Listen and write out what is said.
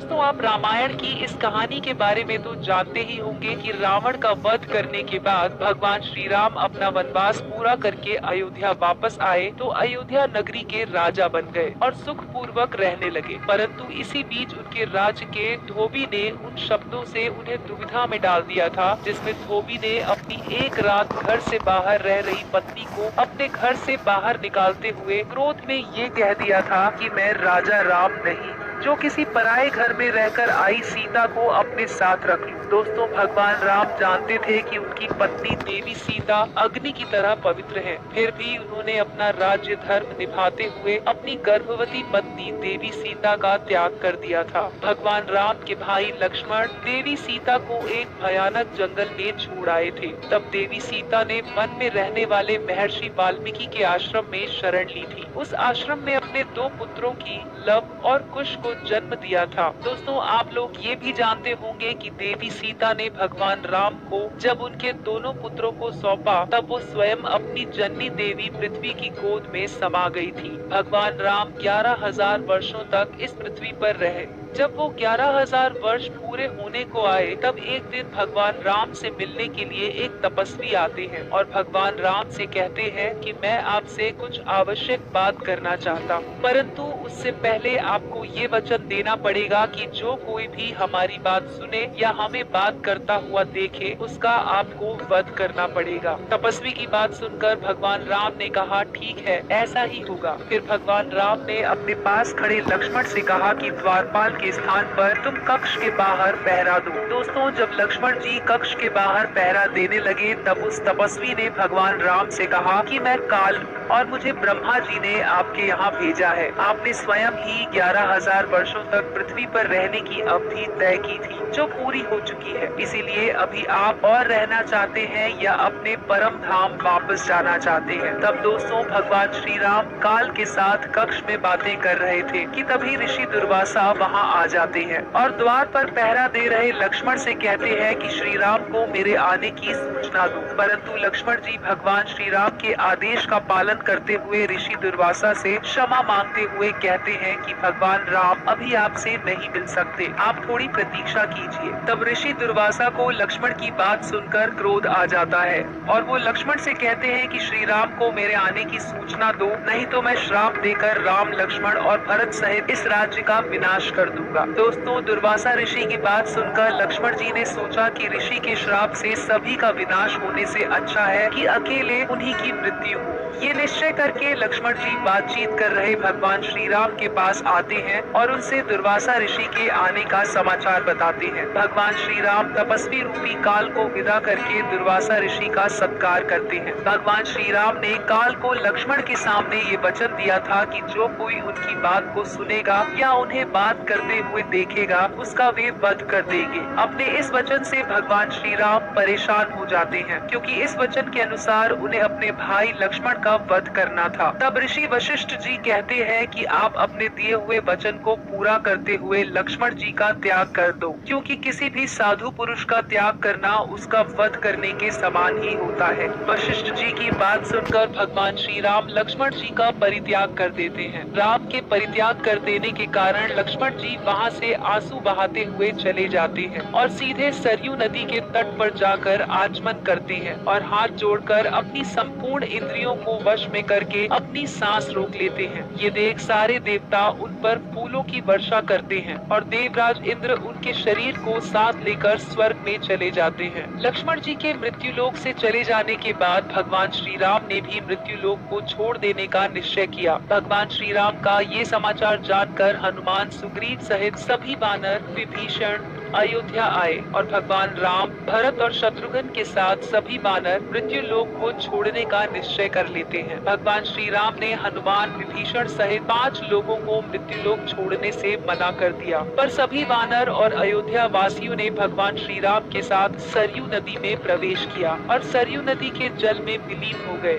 दोस्तों, आप रामायण की इस कहानी के बारे में तो जानते ही होंगे कि रावण का वध करने के बाद भगवान श्री राम अपना वनवास पूरा करके अयोध्या वापस आए तो अयोध्या नगरी के राजा बन गए और सुख पूर्वक रहने लगे। परंतु इसी बीच उनके राज्य के धोबी ने उन शब्दों से उन्हें दुविधा में डाल दिया था, जिसमें धोबी ने अपनी एक रात घर से बाहर रह रही पत्नी को अपने घर से बाहर निकालते हुए क्रोध में ये कह दिया था कि मैं राजा राम नहीं, जो किसी पराये घर में रहकर आई सीता को अपने साथ रख लूं। दोस्तों, भगवान राम जानते थे कि उनकी पत्नी देवी सीता अग्नि की तरह पवित्र है, फिर भी उन्होंने अपना राज्य धर्म निभाते हुए अपनी गर्भवती पत्नी देवी सीता का त्याग कर दिया था। भगवान राम के भाई लक्ष्मण देवी सीता को एक भयानक जंगल में छोड़ आए थे। तब देवी सीता ने वन में रहने वाले महर्षि वाल्मीकि के आश्रम में शरण ली थी। उस आश्रम में अपने 2 पुत्रों की लव और कुश को जन्म दिया था। दोस्तों, आप लोग ये भी जानते होंगे कि देवी सीता ने भगवान राम को जब उनके दोनों पुत्रों को सौंपा तब वो स्वयं अपनी जननी देवी पृथ्वी की गोद में समा गई थी। भगवान राम 11,000 वर्षों तक इस पृथ्वी पर रहे। जब वो 11,000 वर्ष पूरे होने को आए तब एक दिन भगवान राम से मिलने के लिए एक तपस्वी आते हैं और भगवान राम से कहते हैं कि मैं आपसे कुछ आवश्यक बात करना चाहता हूँ, परंतु उससे पहले आपको ये वचन देना पड़ेगा कि जो कोई भी हमारी बात सुने या हमें बात करता हुआ देखे उसका आपको वध करना पड़ेगा। तपस्वी की बात सुनकर भगवान राम ने कहा, ठीक है, ऐसा ही होगा। फिर भगवान राम ने अपने पास खड़े लक्ष्मण से कहा कि द्वारपाल के स्थान पर तुम कक्ष के बाहर पहरा दो। दोस्तों, जब लक्ष्मण जी कक्ष के बाहर पहरा देने लगे तब उस तपस्वी ने भगवान राम से कहा कि मैं काल और मुझे ब्रह्मा जी ने आपके यहाँ भेजा है। आपने स्वयं ही 11,000 वर्षों तक पृथ्वी पर रहने की अवधि तय की थी, जो पूरी हो चुकी है। इसीलिए अभी आप और रहना चाहते हैं या अपने परम धाम वापस जाना चाहते हैं। तब दोस्तों, भगवान श्री राम काल के साथ कक्ष में बातें कर रहे थे कि तभी ऋषि दुर्वासा वहाँ आ जाते हैं और द्वार पर पहरा दे रहे लक्ष्मण से कहते हैं कि श्री राम को मेरे आने की सूचना दो। परंतु लक्ष्मण जी भगवान श्री राम के आदेश का पालन करते हुए ऋषि दुर्वासा से क्षमा मांगते हुए कहते हैं कि भगवान राम अभी आपसे नहीं मिल सकते, आप थोड़ी प्रतीक्षा कीजिए। तब ऋषि दुर्वासा को लक्ष्मण की बात सुनकर क्रोध आ जाता है और वो लक्ष्मण से कहते हैं कि श्री राम को मेरे आने की सूचना दो, नहीं तो मैं श्राप देकर राम, लक्ष्मण और भरत सहित इस राज्य का विनाश कर दूंगा। दोस्तों, दुर्वासा ऋषि की बात सुनकर लक्ष्मण जी ने सोचा कि ऋषि के श्राप से सभी का विनाश होने से अच्छा है कि अकेले उन्हीं की मृत्यु हो। ये निश्चय करके लक्ष्मण जी बातचीत कर रहे भगवान श्री राम के पास आते हैं और उनसे दुर्वासा ऋषि के आने का समाचार बताते हैं। भगवान श्री राम तपस्वी रूपी काल को विदा करके दुर्वासा ऋषि का सत्कार करते हैं। भगवान श्री राम ने काल को लक्ष्मण के सामने ये वचन दिया था कि जो कोई उनकी बात को सुनेगा या उन्हें बात करते हुए देखेगा उसका वे वध कर देंगे। अपने इस वचन से भगवान श्री राम परेशान हो जाते हैं, क्योंकि इस वचन के अनुसार उन्हें अपने भाई लक्ष्मण का वध करना था। तब ऋषि वशिष्ठ जी कहते हैं कि आप अपने दिए हुए वचन को पूरा करते हुए लक्ष्मण जी का त्याग कर दो, क्योंकि किसी भी साधु पुरुष का त्याग करना उसका वध करने के समान ही होता है। वशिष्ठ जी की बात सुनकर भगवान श्री राम लक्ष्मण जी का परित्याग कर देते हैं। राम के परित्याग कर देने के कारण लक्ष्मण जी वहाँ से आंसू बहाते हुए चले जाते हैं और सीधे सरयू नदी के तट पर जाकर आचमन करते हैं और हाथ जोड़कर अपनी संपूर्ण इंद्रियों को वश में करके अपनी सांस रोक लेते हैं। ये देख सारे देवता उन पर फूलों की वर्षा करते हैं और देवराज इंद्र उनके शरीर को साथ लेकर स्वर्ग में चले जाते हैं। लक्ष्मण जी के मृत्यु लोक से चले जाने के बाद भगवान श्री राम ने भी मृत्यु लोक को छोड़ देने का निश्चय किया। भगवान श्री राम का ये समाचार जानकर हनुमान, सुग्रीव सहित सभी वानर विभीषण अयोध्या आए और भगवान राम, भरत और शत्रुघ्न के साथ सभी वानर मृत्यु लोक को छोड़ने का निश्चय कर लेते हैं। भगवान श्री राम ने हनुमान, विभीषण सहित 5 लोगों को मृत्यु लोक छोड़ने से मना कर दिया, पर सभी वानर और अयोध्या वासियों ने भगवान श्री राम के साथ सरयू नदी में प्रवेश किया और सरयू नदी के जल में विलीन हो गए।